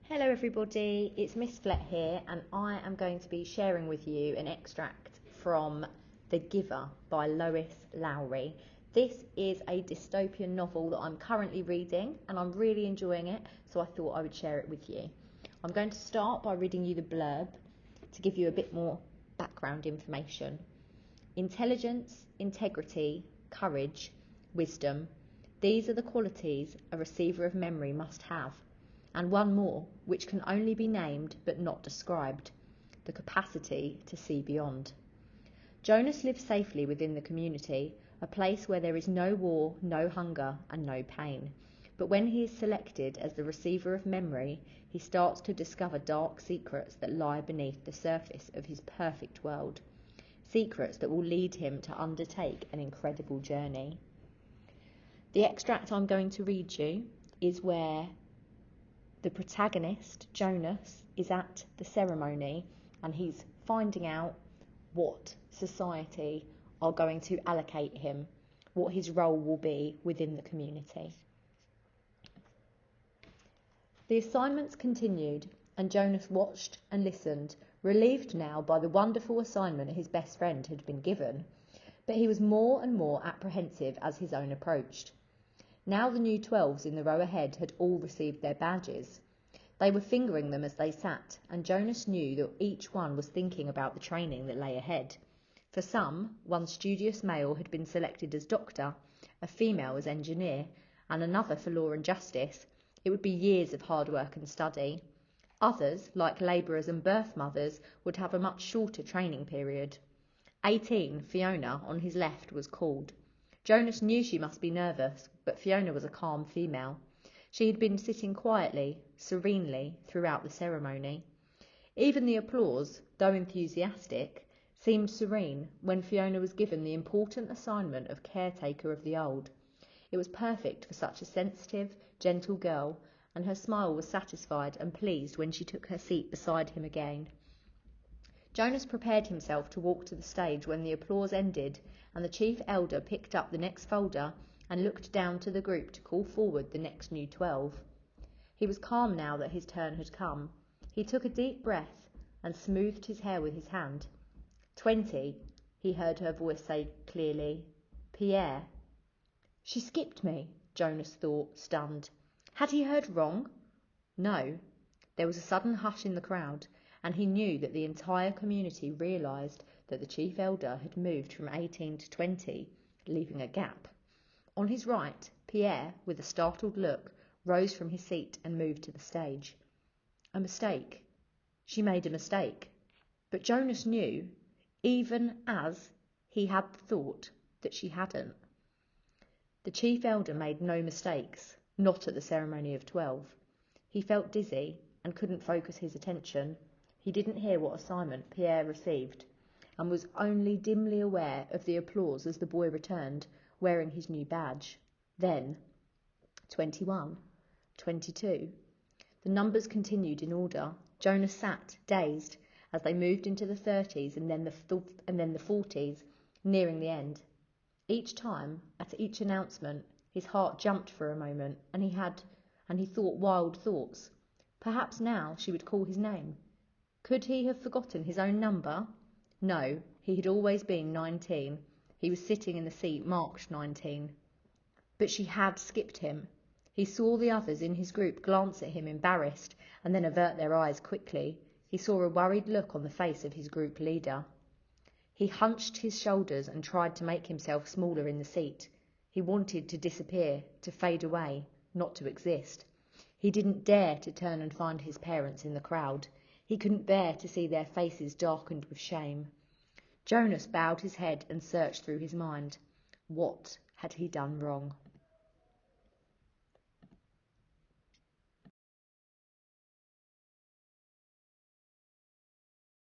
Hello everybody, it's Miss Flett here and I am going to be sharing with you an extract from The Giver by Lois Lowry. This is a dystopian novel that I'm currently reading and I'm really enjoying it, so I thought I would share it with you. I'm going to start by reading you the blurb to give you a bit more background information. Intelligence, integrity, courage, wisdom, these are the qualities a receiver of memory must have. And one more, which can only be named but not described, the capacity to see beyond. Jonas lives safely within the community, a place where there is no war, no hunger, and no pain. But when he is selected as the receiver of memory, he starts to discover dark secrets that lie beneath the surface of his perfect world. Secrets that will lead him to undertake an incredible journey. The extract I'm going to read you is where the protagonist, Jonas, is at the ceremony and he's finding out what society are going to allocate him, what his role will be within the community. The assignments continued and Jonas watched and listened, relieved now by the wonderful assignment his best friend had been given, but he was more and more apprehensive as his own approached. Now the new 12s in the row ahead had all received their badges. They were fingering them as they sat, and Jonas knew that each one was thinking about the training that lay ahead. For some, one studious male had been selected as doctor, a female as engineer, and another for law and justice. It would be years of hard work and study. Others, like labourers and birth mothers, would have a much shorter training period. 18, Fiona, on his left, was called. Jonas knew she must be nervous, but Fiona was a calm female. She had been sitting quietly, serenely, throughout the ceremony. Even the applause, though enthusiastic, seemed serene when Fiona was given the important assignment of caretaker of the old. It was perfect for such a sensitive, gentle girl, and her smile was satisfied and pleased when she took her seat beside him again. Jonas prepared himself to walk to the stage when the applause ended and the chief elder picked up the next folder and looked down to the group to call forward the next new 12. He was calm now that his turn had come. He took a deep breath and smoothed his hair with his hand. 20, he heard her voice say clearly. Pierre. She skipped me, Jonas thought, stunned. Had he heard wrong? No. There was a sudden hush in the crowd, and he knew that the entire community realised that the chief elder had moved from 18 to 20, leaving a gap. On his right, Pierre, with a startled look, rose from his seat and moved to the stage. A mistake. She made a mistake. But Jonas knew, even as he had thought, that she hadn't. The chief elder made no mistakes, not at the ceremony of 12. He felt dizzy and couldn't focus his attention. He didn't hear what assignment Pierre received and was only dimly aware of the applause as the boy returned, wearing his new badge. Then, 21, 22. The numbers continued in order. Jonas sat, dazed, as they moved into the 30s and then the 40s, nearing the end. Each time, at each announcement, his heart jumped for a moment, and he thought wild thoughts. Perhaps now she would call his name. Could he have forgotten his own number? No, he had always been 19. He was sitting in the seat marked 19. But she had skipped him. He saw the others in his group glance at him embarrassed and then avert their eyes quickly. He saw a worried look on the face of his group leader. He hunched his shoulders and tried to make himself smaller in the seat. He wanted to disappear, to fade away, not to exist. He didn't dare to turn and find his parents in the crowd. He couldn't bear to see their faces darkened with shame. Jonas bowed his head and searched through his mind. What had he done wrong?